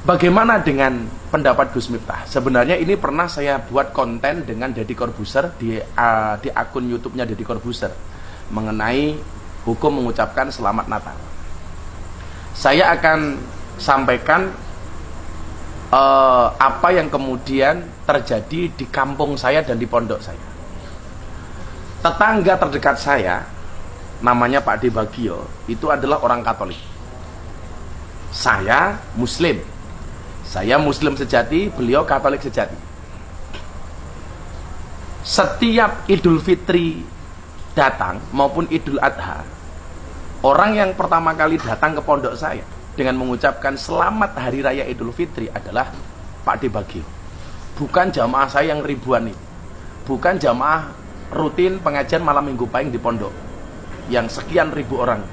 Bagaimana dengan pendapat Gus Miftah? Sebenarnya ini pernah saya buat konten dengan Deddy Corbuzier di akun YouTube-nya Deddy Corbuzier mengenai hukum mengucapkan selamat Natal. Saya akan sampaikan apa yang kemudian terjadi di kampung saya dan di pondok saya. Tetangga terdekat saya, namanya Pak De Bagio, itu adalah orang Katolik. Saya Muslim. Saya Muslim sejati, beliau Katolik sejati. Setiap Idul Fitri datang maupun Idul Adha, orang yang pertama kali datang ke pondok saya dengan mengucapkan selamat Hari Raya Idul Fitri adalah Pak De Bagio. Bukan jamaah saya yang ribuan ini. Bukan jamaah rutin pengajian malam minggu pahing di pondok yang sekian ribu orang.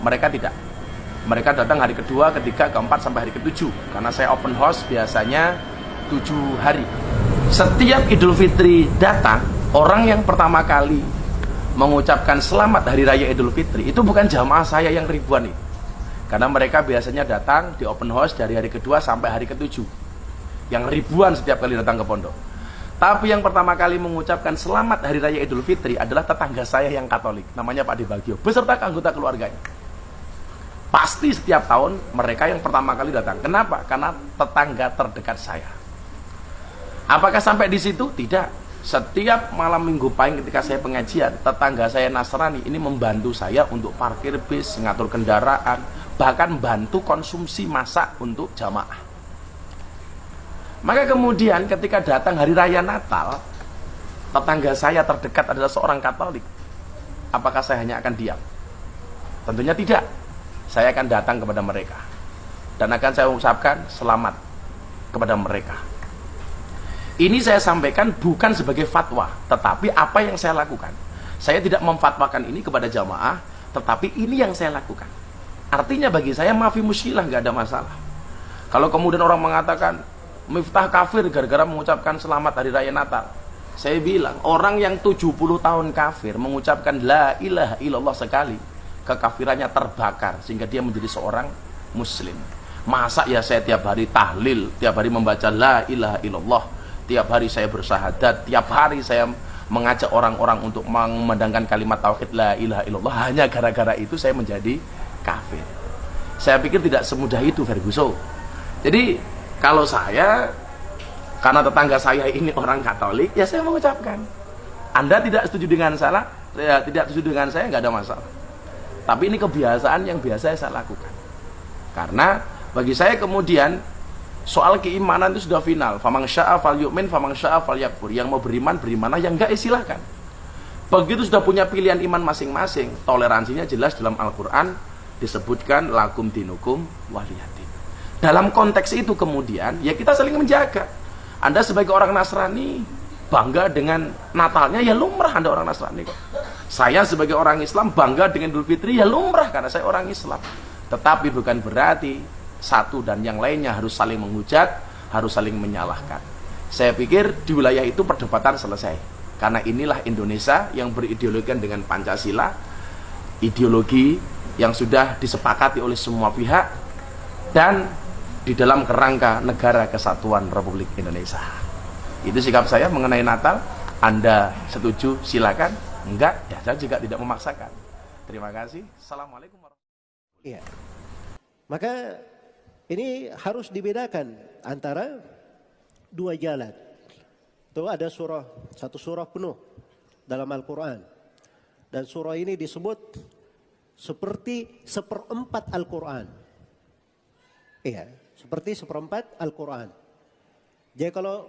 Mereka tidak. Mereka datang hari kedua, ketiga, keempat, sampai hari ketujuh. Karena saya open house biasanya 7 hari. Setiap Idul Fitri datang, orang yang pertama kali mengucapkan selamat Hari Raya Idul Fitri itu bukan jamaah saya yang ribuan ini. Karena mereka biasanya datang di open house dari hari kedua sampai hari ketujuh. Yang ribuan setiap kali datang ke pondok. Tapi yang pertama kali mengucapkan selamat Hari Raya Idul Fitri adalah tetangga saya yang Katolik, namanya Pak De Bagio, beserta anggota keluarganya. Pasti setiap tahun mereka yang pertama kali datang. Kenapa? Karena tetangga terdekat saya. Apakah sampai di situ? Tidak. Setiap malam minggu pahing ketika saya pengajian, tetangga saya Nasrani ini membantu saya untuk parkir bis, ngatur kendaraan, bahkan bantu konsumsi masak untuk jamaah. Maka kemudian ketika datang Hari Raya Natal, tetangga saya terdekat adalah seorang Katolik. Apakah saya hanya akan diam? Tentunya tidak. Saya akan datang kepada mereka dan akan saya ucapkan selamat kepada mereka. Ini saya sampaikan bukan sebagai fatwa, tetapi apa yang saya lakukan. Saya tidak memfatwakan ini kepada jamaah, tetapi ini yang saya lakukan. Artinya bagi saya maafi musyilah, nggak ada masalah. Kalau kemudian orang mengatakan Miftah kafir gara-gara mengucapkan selamat Hari Raya Natal, saya bilang orang yang 70 tahun kafir mengucapkan la ilaha illallah sekali, kekafirannya terbakar sehingga dia menjadi seorang muslim. Masa ya saya tiap hari tahlil, tiap hari membaca la ilaha illallah, tiap hari saya bersahadat, tiap hari saya mengajak orang-orang untuk memandangkan kalimat tauhid la ilaha illallah, hanya gara-gara itu saya menjadi kafir? Saya pikir tidak semudah itu, Ferguson. Jadi kalau saya, karena tetangga saya ini orang Katolik, ya saya mengucapkan. Anda tidak setuju dengan saya, tidak setuju dengan saya, nggak ada masalah. Tapi ini kebiasaan yang biasa saya lakukan. Karena bagi saya kemudian soal keimanan itu sudah final. Faman syaa falyu'min, faman syaa falyakfur. Yang mau beriman, berimanlah, yang enggak silahkan. Begitu sudah punya pilihan iman masing-masing, toleransinya jelas dalam Al-Quran disebutkan lakum dinukum waliyadin. Dalam konteks itu kemudian ya kita saling menjaga. Anda sebagai orang Nasrani bangga dengan Natalnya, ya lumrah Anda orang Nasrani kok. Saya sebagai orang Islam bangga dengan Idul Fitri, ya lumrah karena saya orang Islam. Tetapi bukan berarti satu dan yang lainnya harus saling menghujat, harus saling menyalahkan. Saya pikir di wilayah itu perdebatan selesai. Karena inilah Indonesia yang berideologikan dengan Pancasila, ideologi yang sudah disepakati oleh semua pihak dan di dalam kerangka negara kesatuan Republik Indonesia. Itu sikap saya mengenai Natal. Anda setuju silakan. Enggak, ya saya juga tidak memaksakan. Terima kasih. Assalamualaikum warahmatullahi wabarakatuh. Iya. Maka ini harus dibedakan antara dua jalan. Itu ada satu surah penuh dalam Al-Quran. Dan surah ini disebut seperti seperempat Al-Quran. Iya, seperti seperempat Al-Quran. Jadi kalau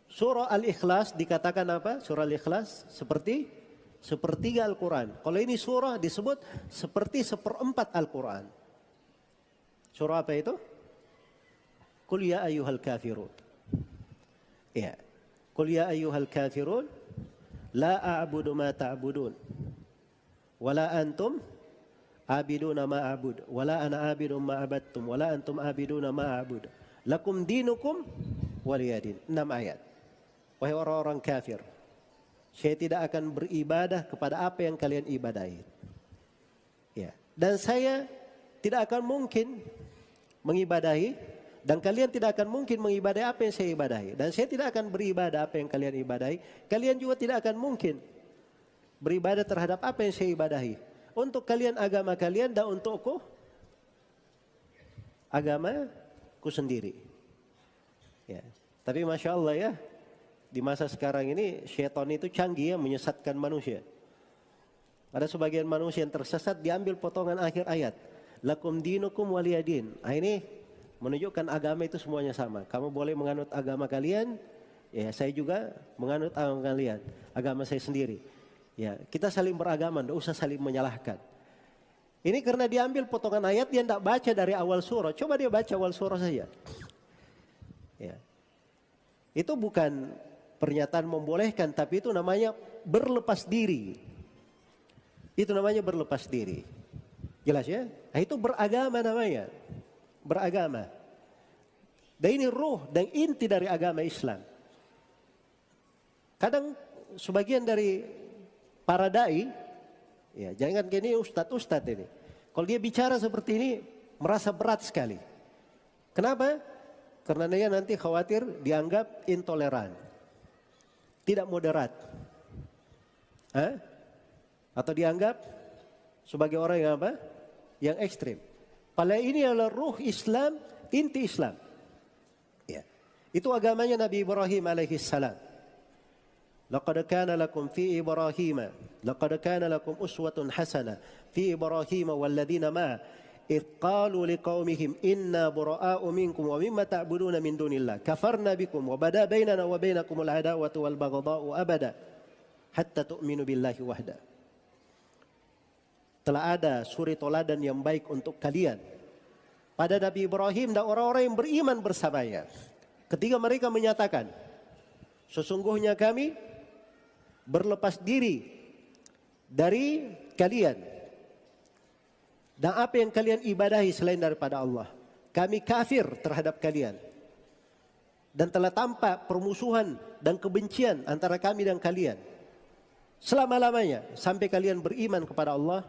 surah Al-Ikhlas dikatakan apa? Surah Al-Ikhlas seperti sepertiga Al-Quran. Kalau ini surah disebut seperti seperempat Al-Quran. Surah apa itu? Qul ya ayyuhal kafirun. Ya. Qul ya ayyuhal kafirun la a'budu ma ta'budun wala antum abiduna ma a'bud wala ana abidun ma abattum wala antum abiduna ma a'bud lakum dinukum waliyadin. 6 ayat. Wahai orang-orang kafir, saya tidak akan beribadah kepada apa yang kalian ibadahi. Ya. Dan saya tidak akan mungkin mengibadahi Dan kalian tidak akan mungkin mengibadahi apa yang saya ibadahi. Dan saya tidak akan beribadah apa yang kalian ibadahi. Kalian juga tidak akan mungkin beribadah terhadap apa yang saya ibadahi. Untuk kalian agama kalian dan untukku agamaku sendiri. Ya. Tapi Masya Allah ya, di masa sekarang ini syaitan itu canggih ya, menyesatkan manusia. Ada sebagian manusia yang tersesat, diambil potongan akhir ayat. Lakum dinukum waliyadin. Nah, ini menunjukkan agama itu semuanya sama. Kamu boleh menganut agama kalian, ya saya juga menganut agama kalian, agama saya sendiri. Ya, kita saling beragama, tidak usah saling menyalahkan. Ini karena diambil potongan ayat, dia tidak baca dari awal surah. Coba dia baca awal surah saja. Ya. Itu bukan pernyataan membolehkan, tapi itu namanya berlepas diri. Itu namanya berlepas diri. Jelas ya? Nah, itu beragama namanya. Beragama. Dan ini ruh dan inti dari agama Islam. Kadang sebagian dari para dai, ya jangan gini ustadz ini. Kalau dia bicara seperti ini merasa berat sekali. Kenapa? Karena dia nanti khawatir dianggap intoleran, tidak moderat, atau dianggap sebagai orang yang apa? Yang ekstrim. Padahal ini adalah ruh Islam, inti Islam. Ya. Itu agamanya Nabi Ibrahim alaihi salam. Laqad kana lakum fi Ibrahim, laqad kana lakum uswatun hasanah fi Ibrahim walladzina ma idh qalu liqaumihim inna bura'a'u minkum wa mimma ta'buduna min dunillah kafarna bikum wa bada bainana wa bainakumul adawatu wal baghdha'u abada hatta tu'minu billahi wahda. Telah ada suri toladan yang baik untuk kalian pada Nabi Ibrahim dan orang-orang yang beriman bersamanya. Ketika mereka menyatakan, sesungguhnya kami berlepas diri dari kalian dan apa yang kalian ibadahi selain daripada Allah. Kami kafir terhadap kalian. Dan telah tampak permusuhan dan kebencian antara kami dan kalian selama-lamanya sampai kalian beriman kepada Allah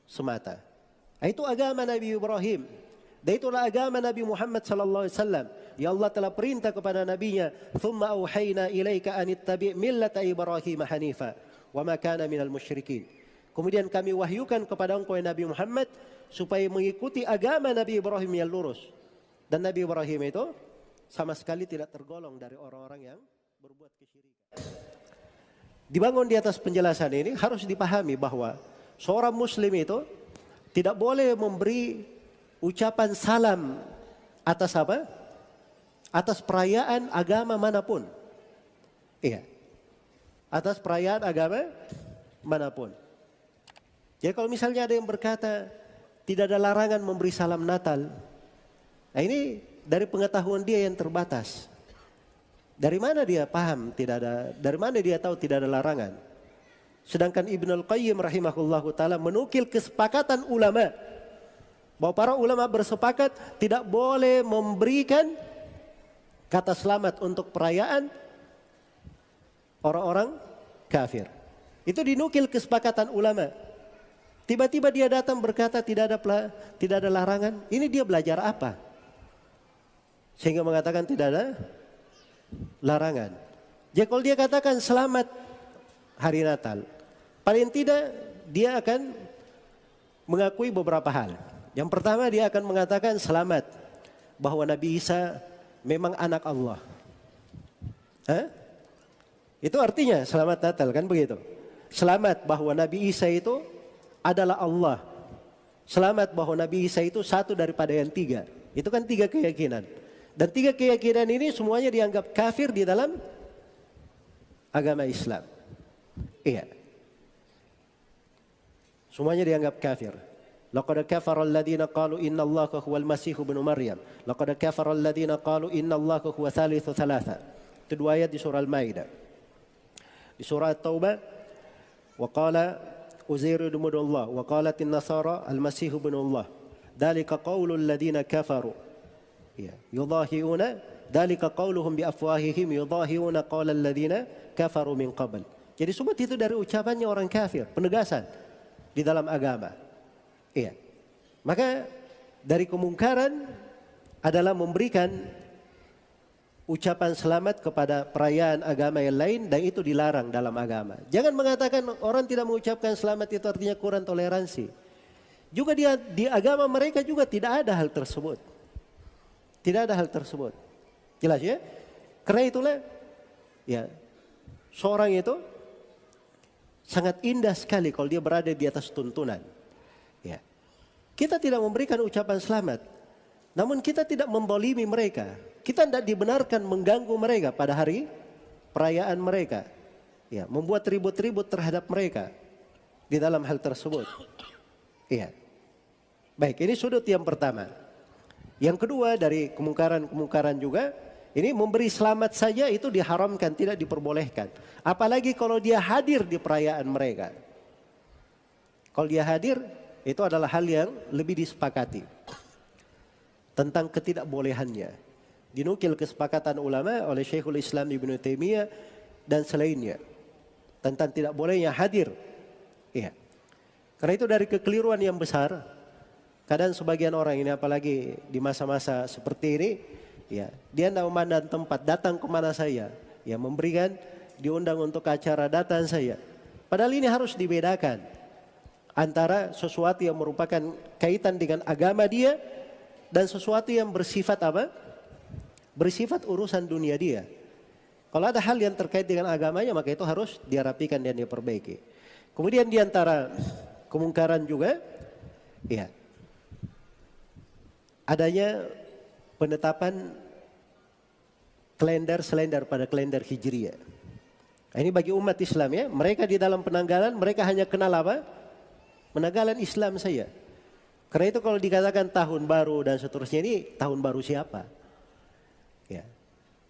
semata. Itu agama Nabi Ibrahim. Dan itulah agama Nabi Muhammad sallallahu alaihi wasallam. Ya Allah telah perintah kepada nabinya, "Tsumma auhayna ilaika an ittabi' millata Ibrahim hanifa wa ma kana minal musyrikin." Kemudian kami wahyukan kepada engkau Nabi Muhammad supaya mengikuti agama Nabi Ibrahim yang lurus. Dan Nabi Ibrahim itu sama sekali tidak tergolong dari orang-orang yang berbuat kesyirikan. Dibangun di atas penjelasan ini harus dipahami bahwa seorang muslim itu tidak boleh memberi ucapan salam atas apa? Atas perayaan agama manapun. Iya. Atas perayaan agama manapun. Jadi kalau misalnya ada yang berkata tidak ada larangan memberi salam Natal. Nah ini dari pengetahuan dia yang terbatas. Dari mana dia paham tidak ada, dari mana dia tahu tidak ada larangan? Sedangkan Ibnul Qayyim rahimahullahu ta'ala menukil kesepakatan ulama. Bahwa para ulama bersepakat tidak boleh memberikan kata selamat untuk perayaan orang-orang kafir. Itu dinukil kesepakatan ulama. Tiba-tiba dia datang berkata tidak ada larangan. Ini dia belajar apa? Sehingga mengatakan tidak ada larangan. Jadi kalau dia katakan selamat hari Natal, paling tidak dia akan mengakui beberapa hal. Yang pertama dia akan mengatakan selamat bahwa Nabi Isa memang anak Allah. Itu artinya selamat Natal kan begitu. Selamat bahwa Nabi Isa itu adalah Allah. Selamat bahwa Nabi Isa itu satu daripada yang tiga. Itu kan tiga keyakinan. Dan tiga keyakinan ini semuanya dianggap kafir di dalam agama Islam. Iya. Semuanya dianggap kafir. Laqad kafara alladziina qalu innallaha huwal masih ibnu Maryam. Laqad kafara alladziina qalu innallaha huwa thalithu thalatha. Itu dua ayat di surah Al-Maidah. Di surah At-Taubah, wa qala Uzair ibn Allah wa qalatin nasara al-masih ibn Allah. Dzalika qaulul alladziina kafaru. Ya, yudahiuna dzalika qauluhum bi afwahihim yudahiuna qaulal alladziina kafaru min qabl. Jadi semua itu dari ucapannya orang kafir, penegasan di dalam agama. Iya. Maka dari kemungkaran adalah memberikan ucapan selamat kepada perayaan agama yang lain, dan itu dilarang dalam agama. Jangan mengatakan orang tidak mengucapkan selamat itu artinya kurang toleransi. Juga di agama mereka juga tidak ada hal tersebut. Tidak ada hal tersebut. Jelas ya? Karena itulah ya, seorang itu sangat indah sekali kalau dia berada di atas tuntunan. Ya. Kita tidak memberikan ucapan selamat, namun kita tidak membolimi mereka. Kita tidak dibenarkan mengganggu mereka pada hari perayaan mereka. Ya, membuat ribut-ribut terhadap mereka di dalam hal tersebut. Iya. Baik, ini sudut yang pertama. Yang kedua dari kemungkaran-kemungkaran juga, ini memberi selamat saja itu diharamkan, tidak diperbolehkan. Apalagi kalau dia hadir di perayaan mereka. Kalau dia hadir, itu adalah hal yang lebih disepakati tentang ketidakbolehannya. Dinukil kesepakatan ulama oleh Syekhul Islam Ibnu Taimiyah dan selainnya tentang tidak bolehnya hadir. Iya. Karena itu dari kekeliruan yang besar, kadang sebagian orang ini apalagi di masa-masa seperti ini, ya, dia tidak memandang tempat, datang kemana saya, ya, memberikan diundang untuk acara datang saya. Padahal ini harus dibedakan antara sesuatu yang merupakan kaitan dengan agama dia dan sesuatu yang bersifat apa? Bersifat urusan dunia dia. Kalau ada hal yang terkait dengan agamanya, maka itu harus dirapikan dan diperbaiki. Kemudian di antara kemungkaran juga, ya, adanya penetapan kalender selain daripada kalender Hijriah. Nah, ini bagi umat Islam ya, mereka di dalam penanggalan mereka hanya kenal apa? Penanggalan Islam saja. Karena itu kalau dikatakan tahun baru dan seterusnya, ini tahun baru siapa? Ya.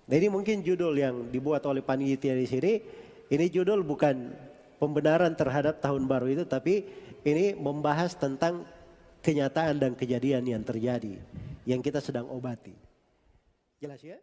Nah, ini mungkin judul yang dibuat oleh panitia di sini. Ini judul bukan pembenaran terhadap tahun baru itu, tapi ini membahas tentang kenyataan dan kejadian yang terjadi, yang kita sedang obati. Jelas ya?